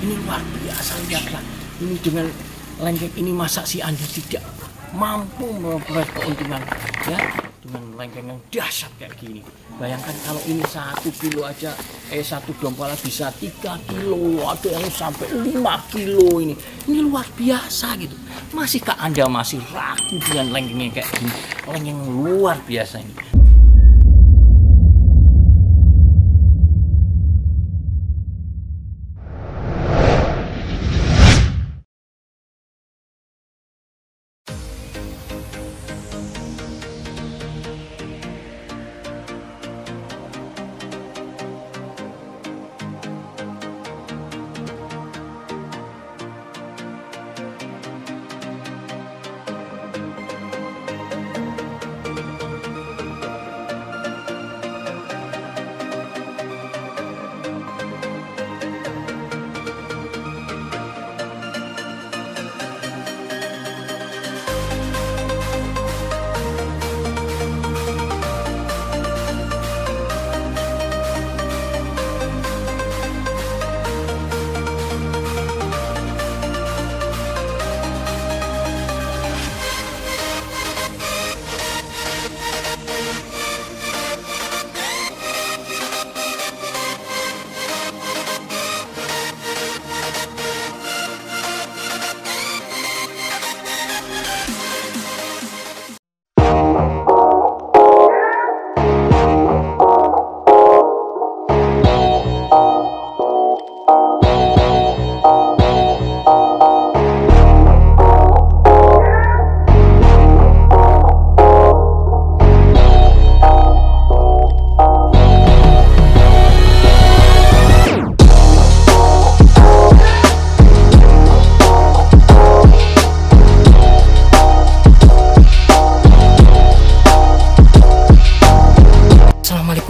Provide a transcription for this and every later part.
Ini luar biasa, lihatlah. Ini dengan lengkeng ini masa si Andi tidak mampu memperoleh keuntungan ya dengan lengkeng yang dahsyat kayak gini. Bayangkan kalau ini 1 kilo aja, 1 dompala bisa 3 kilo, ada yang sampai 5 kilo ini. Ini luar biasa gitu. Masihkah Anda masih ragu dengan lengkeng yang kayak gini? Lengkeng luar biasa ini.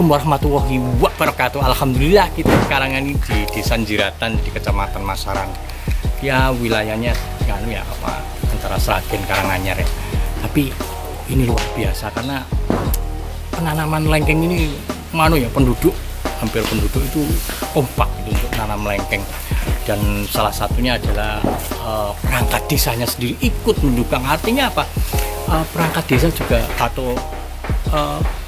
Warahmatullahi wabarakatuh. Alhamdulillah kita sekarang ini di Desa Njiratan di Kecamatan Masaran. Ya wilayahnya ya antara Sragen Karanganyar ya. Tapi ini luar biasa karena penanaman lengkeng ini hampir penduduk itu kompak gitu untuk menanam lengkeng. Dan salah satunya adalah perangkat desanya sendiri ikut mendukung. Artinya apa? Perangkat desa juga atau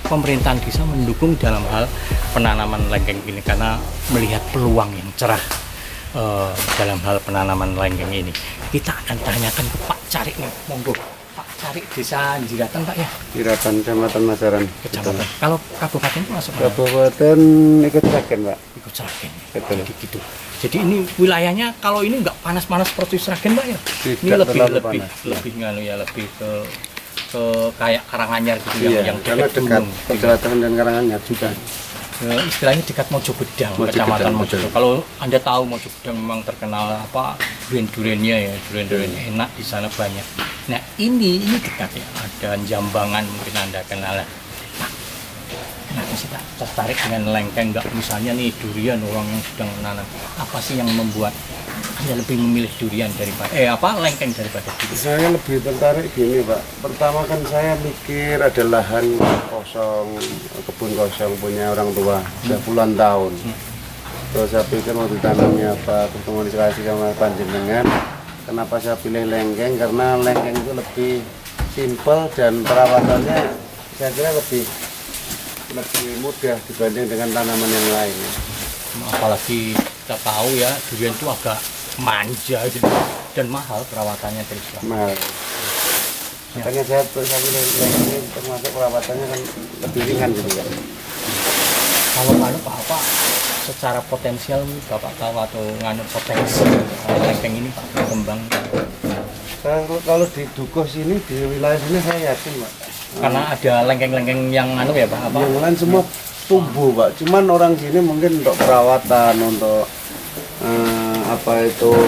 pemerintahan desa mendukung dalam hal penanaman lengkeng ini karena melihat peluang yang cerah dalam hal penanaman lengkeng ini. Kita akan tanyakan ke Pak Carik nih, monggo. Pak Carik, Desa Njiratan Pak ya? Njiratan, Kecamatan Masaran. Kecamatan. Kalau kabupaten itu masuk mana? Kabupaten ikut Sragen Pak. Ikut Sragen. Betul. Jadi gitu. Jadi ini wilayahnya kalau ini nggak panas-panas seperti Sragen Pak ya? Ini lebih ke kayak Karanganyar gitu iya, yang dekat Selatan dan Karanganyar juga. Istilahnya dekat Mojogedang, Kecamatan Mojogedang. Kalau Anda tahu Mojogedang memang terkenal durian-duriannya ya, durian enak di sana banyak. Nah ini dekat ya, ada Jambangan mungkin Anda kenal. Pak, kenapa sih Pak tertarik dengan lengkeng? Nggak misalnya nih durian orang yang sedang menanam, apa sih yang membuat Anda lebih memilih durian daripada lengkeng daripada durian? Saya lebih tertarik gini Pak. Pertama kan saya mikir ada lahan kosong, kebun kosong punya orang tua sudah puluhan tahun. Terus saya pikir mau ditanamnya apa, berkomunikasi sama panjenengan. Kenapa saya pilih lengkeng? Karena lengkeng itu lebih simpel dan perawatannya saya kira lebih mudah dibanding dengan tanaman yang lain. Apalagi kita tahu ya durian itu agak manja gitu dan mahal perawatannya terus mahal. Makanya saya pilih ini termasuk perawatannya kan lebih ringan gitu ya. Kalau Pak secara potensial Bapak tahu atau potensi lengkeng ini Pak berkembang? Kalau di Dukuh sini di wilayah sini saya yakin Pak. Karena ada lengkeng-lengkeng yang ya Pak yang lain semua tumbuh Pak. Cuman orang sini mungkin untuk perawatan, untuk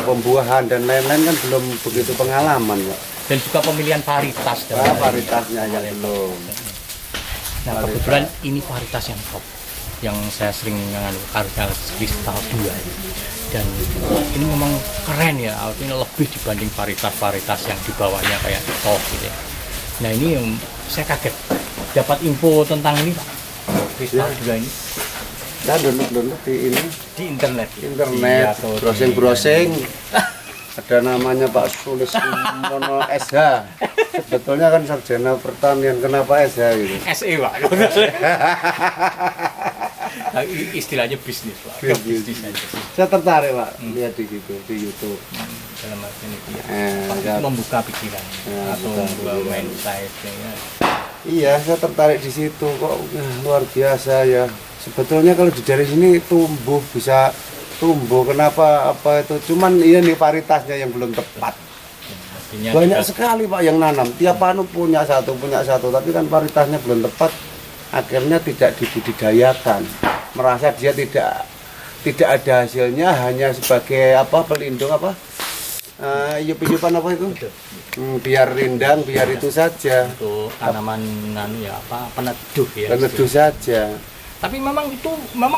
pembuahan dan lain-lain kan belum begitu pengalaman Pak. Dan juga pemilihan varietas varietasnya aja belum. Nah kebetulan ini varietas yang top yang saya sering harga kristal 2 dan ini memang keren ya, artinya lebih dibanding varietas-varietas yang dibawanya kayak top gitu ya. Nah ini yang saya kaget dapat info tentang ini Pak, kristal 2 ini. Saya download di ini di internet. internet, Iya, browsing. Ada namanya Pak Sulis Mono SH. Sebetulnya kan sarjana pertanian, kenapa SH gitu? SE Pak. Nah, istilahnya bisnis Pak. Bisnis aja sih. Saya tertarik Pak, lihat di situ di YouTube. Dalam artian itu ya. Ya. Membuka pikiran atau membuka mindset-nya. Ya. Iya, saya tertarik di situ kok luar biasa ya. Sebetulnya kalau dari sini bisa tumbuh, kenapa apa itu? Cuman iya nih varietasnya yang belum tepat. Artinya Banyak sekali Pak yang nanam. Tiap anu punya satu, tapi kan varietasnya belum tepat. Akhirnya tidak dibudidayakan. Merasa dia tidak ada hasilnya, hanya sebagai apa pelindung apa? Yup-yupan apa itu? Biar rindang, biar itu saja. untuk tanaman ya apa peneduh ya. Peneduh saja. Tapi memang itu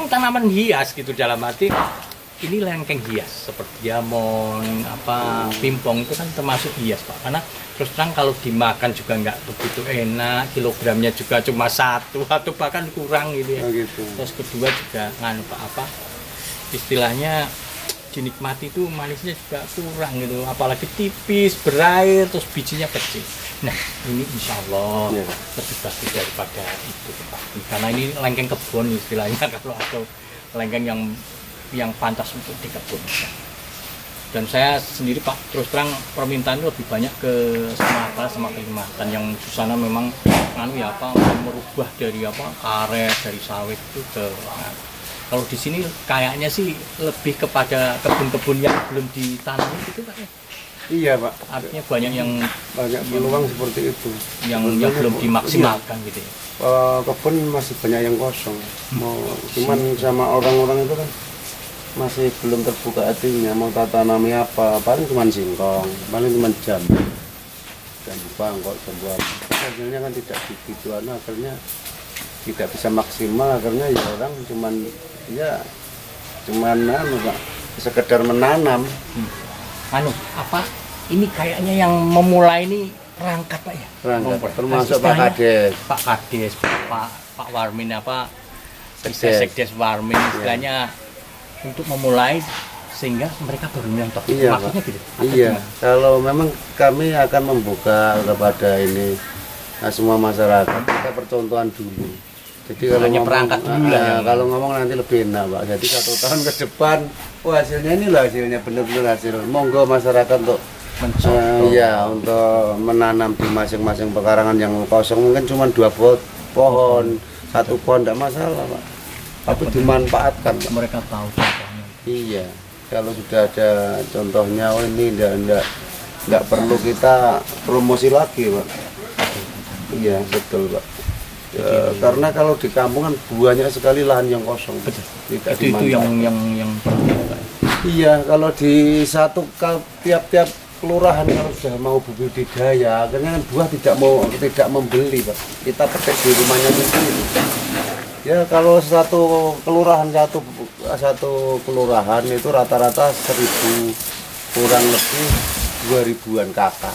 tanaman hias gitu, dalam arti ini lengkeng hias seperti jamon, pimpong itu kan termasuk hias Pak. Karena terus terang kalau dimakan juga nggak begitu enak, kilogramnya juga cuma 1 atau bahkan kurang gitu ya. Oh gitu. Terus kedua juga istilahnya dinikmati itu manisnya juga kurang gitu, apalagi tipis, berair, terus bijinya kecil. Nah ini insya Allah lebih bagus daripada itu Pak. Karena ini lengkeng kebun istilahnya kalau atau lengkeng yang pantas untuk dikebun. Dan saya sendiri Pak, terus terang permintaan lebih banyak ke Sumatera sama Kalimantan, yang di sana memang merubah dari karet, dari sawit itu ke kalau di sini kayaknya sih lebih kepada kebun-kebun yang belum ditanami gitu Pak ya. Iya Pak. Artinya banyak peluang seperti itu. Yang belum dimaksimalkan gitu ya. Kebun masih banyak yang kosong. Cuman sama orang-orang itu kan masih belum terbuka hatinya, mau tanami apa, paling cuma singkong, paling cuma jambu bangkok, jambu apa. Hasilnya kan tidak begitu, akhirnya tidak bisa maksimal, akhirnya ya orang cuman Pak, sekedar menanam. Ini kayaknya yang memulai ini perangkat Pak ya? Perangkat, termasuk Pak Kades. Pak Kades, Pak Warmin Sekdes Warmin istilahnya untuk memulai sehingga mereka baru nyontok. Iya, maksudnya gitu. Iya. Kalau memang kami akan membuka kepada ini semua masyarakat, kita percontohan dulu. Jadi kalau ngomong nanti lebih enak Pak. Jadi 1 tahun ke depan, hasilnya ini loh hasilnya, benar-benar hasil. Monggo masyarakat untuk untuk menanam di masing-masing pekarangan yang kosong, mungkin cuma 2 pohon, 1 pohon tidak masalah Pak. Tapi dimanfaatkan Pak. Mereka tahu contohnya. Iya. Kalau sudah ada contohnya, ini tidak perlu kita promosi lagi Pak. Iya betul Pak. Karena kalau di kampung kan banyak sekali lahan yang kosong. Betul. Itu yang penting Pak. Iya, kalau di tiap-tiap kelurahan kalau sudah mau budidaya, akhirnya kan buah tidak membeli Pak. Kita petik di rumahnya sendiri. Ya kalau satu kelurahan itu rata-rata 1.000, kurang lebih 2.000-an kakak.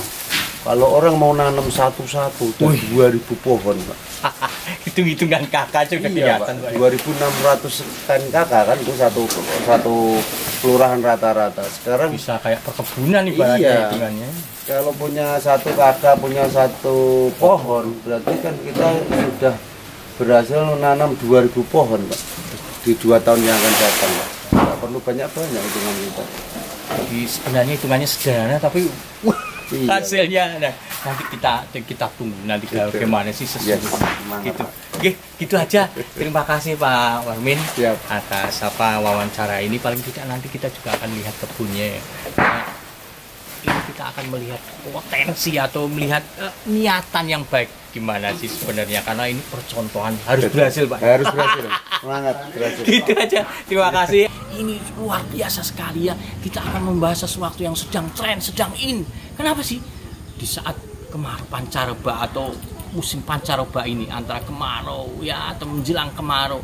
Kalau orang mau nanam satu-satu, 2.000 pohon Pak. Itu hitungan kakak sudah kelihatan Pak. 2.600 sekian kakak kan itu satu kelurahan rata-rata. Sekarang bisa kayak perkebunan ibaratnya hitungannya. Kalau punya 1 kakak, punya 1 pohon, berarti kan kita sudah berhasil menanam 2.000 pohon Pak. Di 2 tahun yang akan datang Pak. Tidak perlu banyak-banyak hitungan kita. Jadi sebenarnya hitungannya sederhana tapi hasilnya nanti kita tunggu nanti bagaimana sih sesungguhnya gitu aja. Terima kasih Pak Warmin atas wawancara ini. Paling tidak nanti kita juga akan lihat kebunnya. Ini kita akan melihat potensi atau melihat niatan yang baik gimana sih sebenarnya, karena ini percontohan harus berhasil Pak. Harus berhasil. Semangat berhasil. Gitu aja. Terima kasih. Ini luar biasa sekali ya. Kita akan membahas sesuatu yang sedang tren, sedang in. Kenapa sih? Di saat kemarau pancaroba atau musim pancaroba ini, antara kemarau ya atau menjelang kemarau,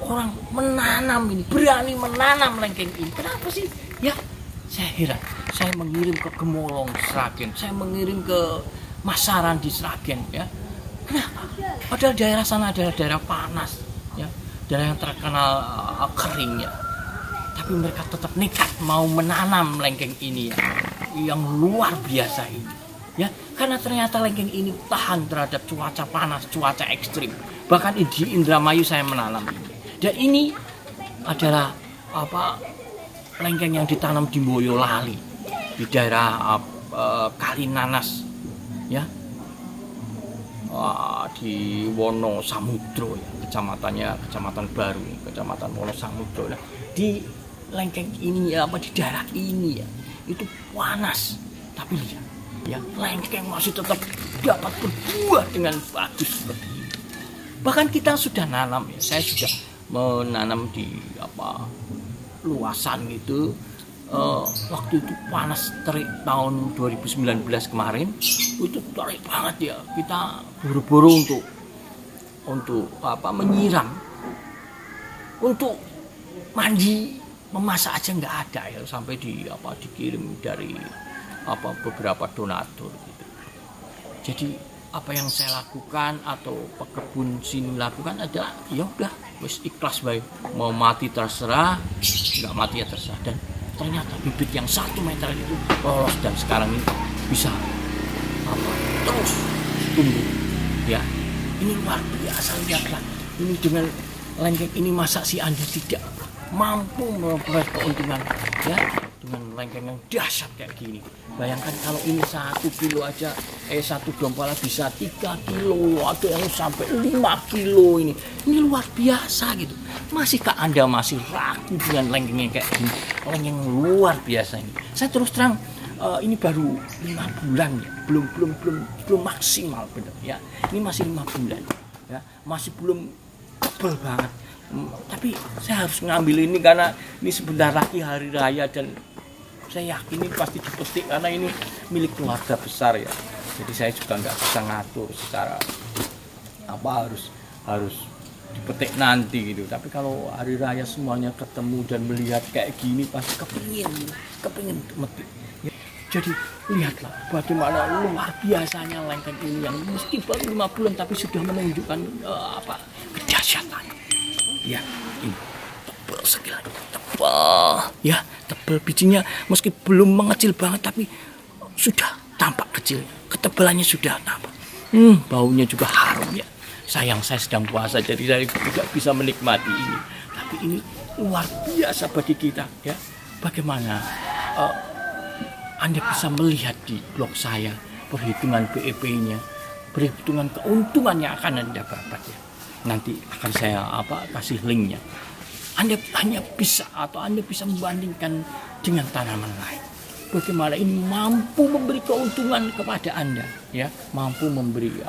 orang menanam ini, berani menanam lengkeng ini. Kenapa sih? Ya, saya heran. Saya mengirim ke Gemolong Sragen, saya mengirim ke Masaran di Sragen ya. Kenapa? Padahal daerah sana adalah daerah panas ya. daerah yang terkenal kering ya, tapi mereka tetap nekat mau menanam lengkeng ini ya, yang luar biasa ini ya, karena ternyata lengkeng ini tahan terhadap cuaca panas, cuaca ekstrim. Bahkan di Indramayu saya menanam ini, dan ini adalah lengkeng yang ditanam di Boyolali, di daerah Kalinanas ya, di Wonosamudro ya, kecamatan Baru, kecamatan Wonosamudro. Nah, di lengkeng ini ya, di daerah ini ya, itu panas, tapi lihat ya, lengkeng masih tetap dapat berbuah dengan bagus seperti ini. Bahkan kita sudah nanam ya, saya sudah menanam di luasan gitu. Waktu itu panas terik tahun 2019 kemarin, itu terik banget ya, kita buru-buru untuk menyiram, untuk mandi memasak aja nggak ada ya, sampai dikirim dari beberapa donatur gitu. Jadi apa yang saya lakukan atau pekebun sini lakukan adalah ya udah wis ikhlas baik, mau mati terserah, nggak mati ya terserah. Dan ternyata bibit yang 1 meter itu lolos, dan sekarang ini bisa terus tumbuh ya. Ini luar biasa, lihatlah ini dengan lengkeng ini, masa si Anda tidak mampu memperoleh keuntungan ya dengan lengkeng yang dahsyat kayak gini. Bayangkan kalau ini 1 kilo aja, 1 dompola bisa 3 kilo, ada yang sampai 5 kilo ini luar biasa gitu. Masihkah Anda masih ragu dengan lengkeng yang kayak gini? Lengkeng luar biasa ini. Saya terus terang ini baru 5 bulan ya, belum maksimal benar ya. Ini masih 5 bulan ya, masih belum tebal banget. Tapi saya harus ngambil ini karena ini sebentar lagi hari raya, dan saya yakin ini pasti dipetik karena ini milik keluarga besar ya. Jadi saya juga nggak bisa ngatur secara harus dipetik nanti gitu. Tapi kalau hari raya semuanya ketemu dan melihat kayak gini, pasti kepingin metik. Jadi lihatlah bagaimana luar biasanya lengkeng ini yang meski baru 5 bulan tapi sudah menunjukkan kedahsyatan. Ya, ini tebal sekali, tebal ya, tebal bijinya meski belum mengecil banget tapi sudah tampak kecil, ketebalannya sudah tampak. Baunya juga harum ya. Sayang saya sedang puasa jadi saya tidak bisa menikmati ini. Tapi ini luar biasa bagi kita ya. Bagaimana Anda bisa melihat di blog saya perhitungan BEP-nya, perhitungan keuntungan yang akan Anda dapat ya. Nanti akan saya kasih linknya. Anda hanya bisa membandingkan dengan tanaman lain. Bagaimana ini mampu memberi keuntungan kepada Anda, ya, mampu memberi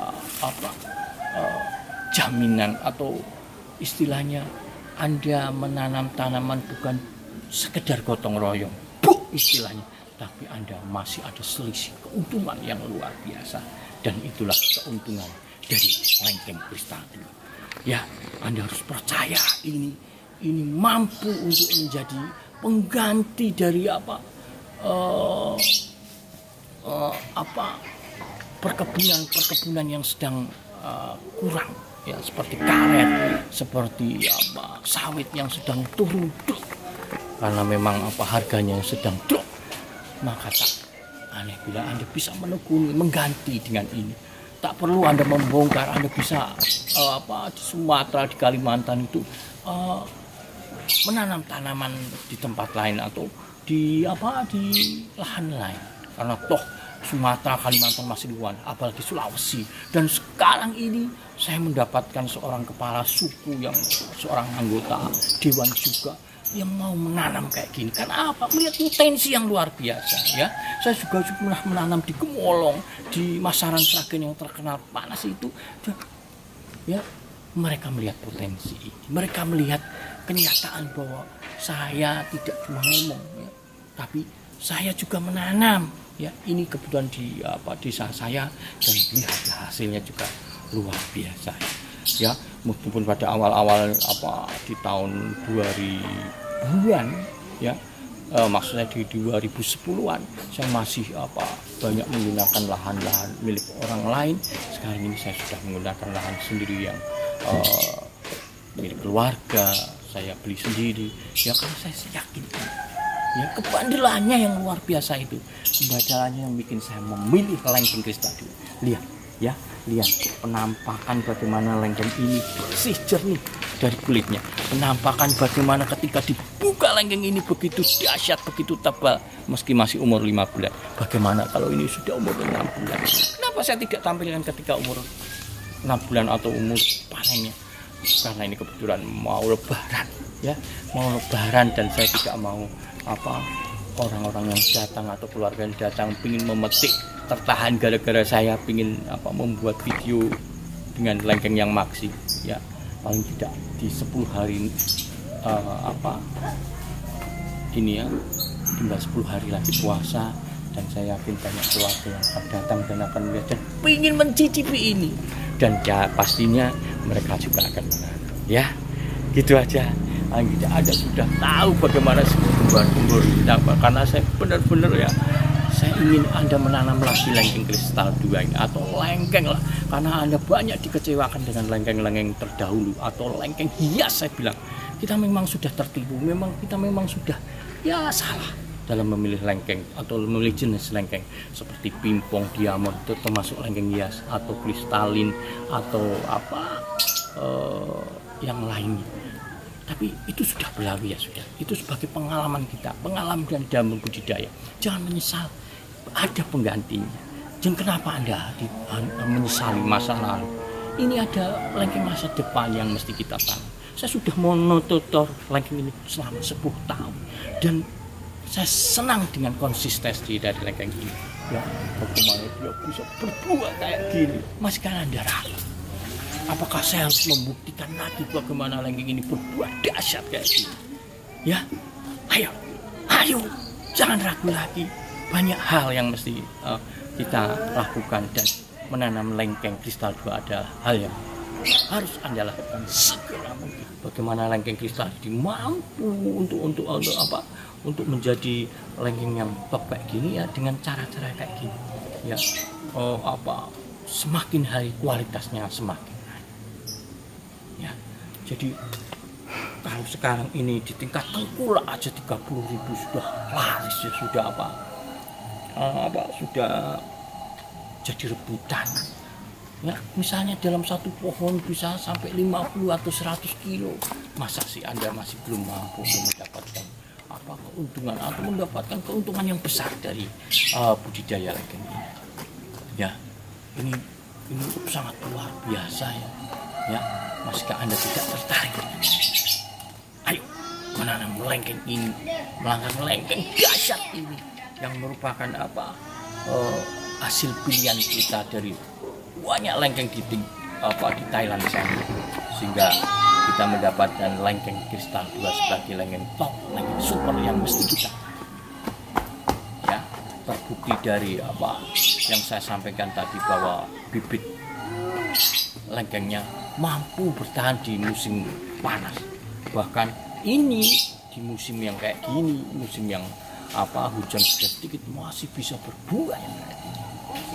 jaminan, atau istilahnya Anda menanam tanaman bukan sekedar gotong royong, istilahnya, tapi Anda masih ada selisih keuntungan yang luar biasa, dan itulah keuntungan dari lengkeng Kristadi. Ya, Anda harus percaya ini mampu untuk menjadi pengganti dari perkebunan yang sedang kurang ya, seperti karet, seperti sawit yang sedang turun drop, karena memang harganya sedang drop. Maka tak aneh bila Anda bisa menekuni, mengganti dengan ini. Tak perlu Anda membongkar, Anda bisa di Sumatera, di Kalimantan itu menanam tanaman di tempat lain atau di lahan lain. Karena toh Sumatera, Kalimantan masih luas, apalagi Sulawesi. Dan sekarang ini saya mendapatkan seorang kepala suku, yang seorang anggota dewan juga, yang mau menanam kayak gini. Karena melihat potensi yang luar biasa ya. Saya juga pernah menanam di Gemolong, di Masaran Sragen yang terkenal panas itu ya. Mereka melihat potensi ini, mereka melihat kenyataan bahwa saya tidak cuma ngomong ya, tapi saya juga menanam ya. Ini kebetulan di desa saya, dan lihat hasilnya juga luar biasa ya. Meskipun pada awal-awal di tahun 2000-an ya, maksudnya di 2010-an saya masih banyak menggunakan lahan-lahan milik orang lain. Sekarang ini saya sudah menggunakan lahan sendiri yang milik keluarga, saya beli sendiri. Ya karena saya yakin ya kebandelannya yang luar biasa itu, kebandelannya yang bikin saya memilih lengkeng kristal 2. Lihat ya, lihat penampakan bagaimana lengkeng ini bersih jernih dari kulitnya, penampakan bagaimana ketika dibuka lengkeng ini begitu dahsyat, begitu tebal meski masih umur 5 bulan. Bagaimana kalau ini sudah umur 6 bulan? Kenapa saya tidak tampilkan ketika umur 6 bulan atau umur panennya? Karena ini kebetulan mau lebaran ya, mau lebaran dan saya tidak mau orang-orang yang datang atau keluarga yang datang ingin memetik tertahan gara-gara saya ingin membuat video dengan lengkeng yang maksi ya, paling tidak di 10 hari ini ya, tinggal 10 hari lagi puasa, dan saya yakin banyak keluarga yang akan datang dan akan melihat dan ingin mencicipi ini, dan ya pastinya mereka juga akan menanam ya, gitu aja. Tidak ada sudah tahu bagaimana sumber kita, karena saya benar-benar ya, saya ingin Anda menanam lagi lengkeng kristal 2 ini atau lengkeng lah, karena Anda banyak dikecewakan dengan lengkeng-lengkeng terdahulu atau lengkeng hias. Saya bilang kita memang sudah tertipu, kita memang sudah ya salah dalam memilih lengkeng atau memilih jenis lengkeng seperti pimpong, diamond itu termasuk lengkeng hias, atau kristalin atau yang lainnya. Tapi itu sudah berlalu ya, sudah. Itu sebagai pengalaman kita, pengalaman dalam budidaya. Jangan menyesal, ada penggantinya. Jangan kenapa Anda menyesali masa lalu. Ini ada lengkeng masa depan yang mesti kita tanam. Saya sudah monotutor lengkeng ini selama 10 tahun. Dan saya senang dengan konsistensi dari lengkeng ini. Ya, bagaimana dia bisa berbuah kayak gini. Masih kan Anda ragu. Apakah saya harus membuktikan lagi bagaimana lengkeng ini berbuah dahsyat kayak gini? Ya, ayo, jangan ragu lagi. Banyak hal yang mesti kita lakukan, dan menanam lengkeng kristal 2 adalah hal yang harus Anda lakukan segera mungkin. Bagaimana lengkeng kristal ini mampu untuk menjadi lengkeng yang top kayak gini ya, dengan cara-cara kayak gini. Ya, semakin hari kualitasnya semakin. Ya, jadi kalau sekarang ini di tingkat tengkulak aja 30.000 sudah laris ya, sudah sudah jadi rebutan. Ya, misalnya dalam satu pohon bisa sampai 50 atau 100 kilo. Masa sih Anda masih belum mampu mendapatkan keuntungan atau mendapatkan keuntungan yang besar dari budidaya lengkeng ini? Ya, ini sangat luar biasa ya. Ya, masih Anda tidak tertarik? Ayo menanam lengkeng ini, melangkah lengkeng dahsyat ini yang merupakan hasil pilihan kita dari banyak lengkeng di Thailand sana, sehingga kita mendapatkan lengkeng kristal 2 sebagai lengkeng top, lengkeng super yang mesti kita ya, terbukti dari yang saya sampaikan tadi, bahwa bibit lengkengnya mampu bertahan di musim panas, bahkan ini di musim yang kayak gini, musim yang hujan sudah sedikit masih bisa berbuah yang kayak gini.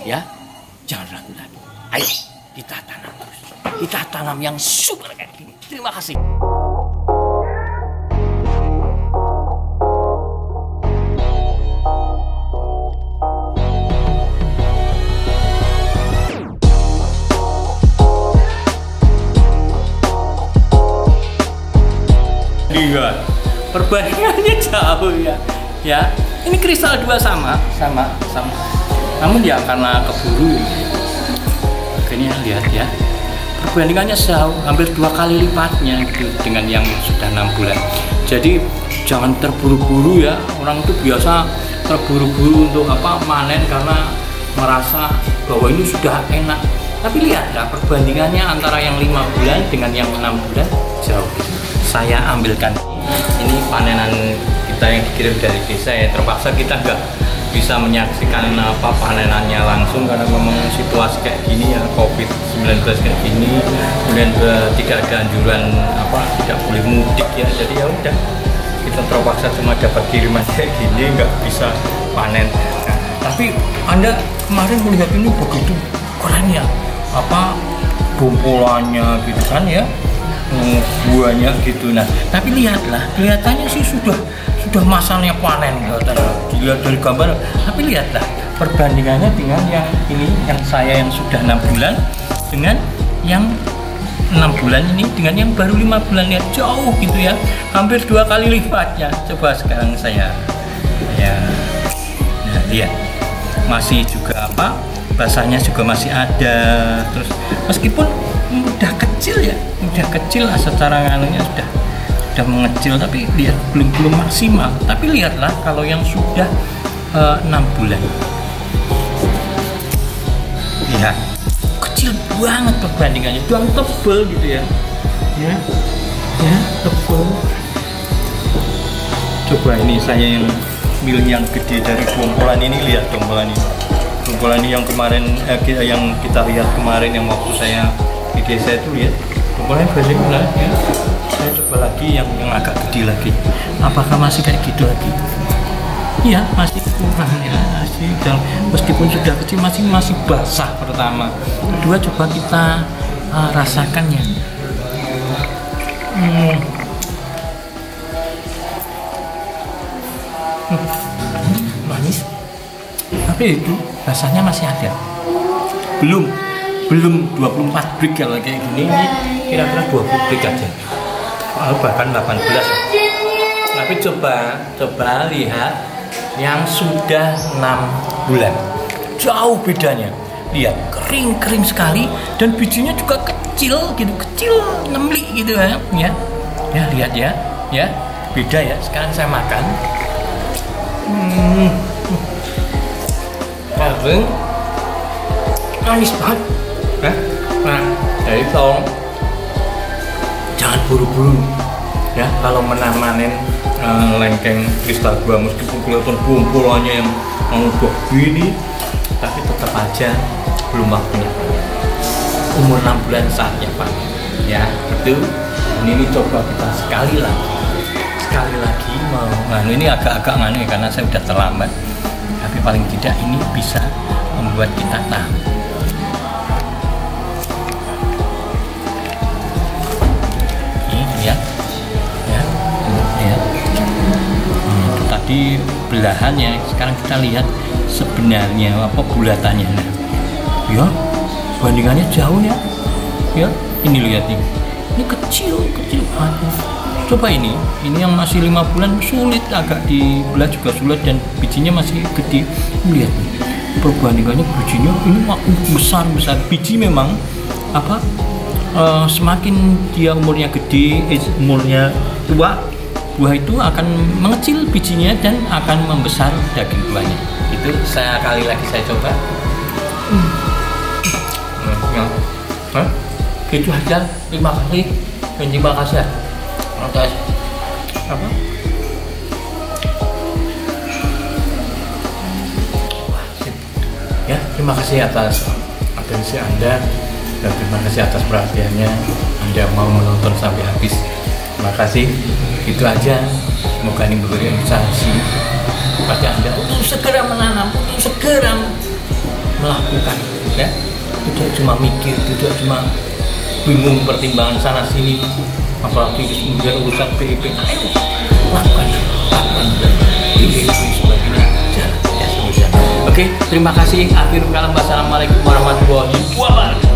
Ya, jangan ragu lagi. Ayo kita tanam terus, kita tanam yang super kayak gini. Terima kasih. Iya, perbandingannya jauh ya. Ya, ini kristal 2 sama. Namun ya karena keburu, akhirnya lihat ya, perbandingannya jauh, hampir 2 kali lipatnya gitu dengan yang sudah 6 bulan. Jadi jangan terburu-buru ya. Orang itu biasa terburu-buru untuk panen karena merasa bahwa ini sudah enak. Tapi lihatlah perbandingannya antara yang 5 bulan dengan yang 6 bulan jauh. Saya ambilkan ini panenan kita yang dikirim dari desa ya, terpaksa kita nggak bisa menyaksikan panenannya langsung karena memang situasi kayak gini ya, COVID-19 kayak gini, kemudian tidak ada anjuran tidak boleh mudik ya, jadi ya udah kita terpaksa cuma dapat kiriman kayak gini, nggak bisa panen. Nah, tapi Anda kemarin melihat ini begitu keren ya, bompolannya gitu kan ya. buahnya gitu. Nah, tapi lihatlah, kelihatannya sih sudah masanya panen dilihat dari gambar. Tapi lihatlah perbandingannya dengan yang ini, yang saya yang sudah 6 bulan dengan yang 6 bulan ini dengan yang baru 5 bulan, lihat jauh gitu ya, hampir 2 kali lipatnya. Coba sekarang saya ya, nah lihat masih juga apa, basahnya juga masih ada. Terus meskipun udah kecil ya, udah kecil secara nganunya sudah mengecil, tapi lihat belum maksimal. Tapi lihatlah kalau yang sudah 6 bulan, lihat kecil banget perbandingannya, doang tebel gitu ya, ya tebel. Coba ini saya yang milih yang gede dari bompolan ini, lihat bompolan ini yang kemarin yang kita lihat kemarin yang waktu saya di desa itu, lihat bompolannya banyak lah ya. Saya coba lagi yang agak gede lagi, apakah masih kayak gitu lagi? Iya, masih kurang ya, masih, dan meskipun sudah kecil masih basah pertama. Kedua coba kita rasakan ya. Manis, tapi itu rasanya masih ada. Belum 24 break kalau kayak gini, ini kira-kira 20 break aja, bahkan 18. Tapi coba lihat yang sudah 6 bulan, jauh bedanya. Lihat kering sekali, dan bijinya juga kecil gitu, kecil nemli gitu ya. Ya lihat ya, beda ya. Sekarang saya makan. Kering, manis banget. Nah, jadi tolong jangan buru-buru ya kalau manen lengkeng kristal gua, meskipun kelihatan bompolannya yang udah gini, tapi tetap aja belum waktunya. Umur 6 bulan saatnya panen ya, itu. Ini coba kita sekali lagi mau nganu, ini agak nganu ya, karena saya udah terlambat, tapi paling tidak ini bisa membuat kita tahu. Tadi belahannya, sekarang kita lihat sebenarnya apa bulatannya. Nah, ya bandingannya jauh ya. Ini lihat nih, ini kecil banget. Coba ini yang masih 5 bulan sulit, agak dibelah juga sulit, dan bijinya masih gede. Lihat nih, perbandingannya bijinya ini besar. Biji memang apa, semakin dia umurnya gede, umurnya tua, buah itu akan mengecil bijinya dan akan membesar daging buahnya. Itu sekali lagi saya coba. Gitu aja. Terima kasih atas apa? Ya, terima kasih atas atensi Anda, dan terima kasih atas perhatiannya. Anda mau menonton sampai habis. Terima kasih. Itu aja. Semoga ini memberi inspirasi kepada Anda untuk segera menanam, untuk segera melakukan, ya. Tidak cuma mikir, tidak cuma bingung pertimbangan sana sini, apalagi kemudian urusan PIP. Ayo lakukan ini sebagainya. Oke, terima kasih. Akhirul kalam. Wassalamualaikum warahmatullahi wabarakatuh.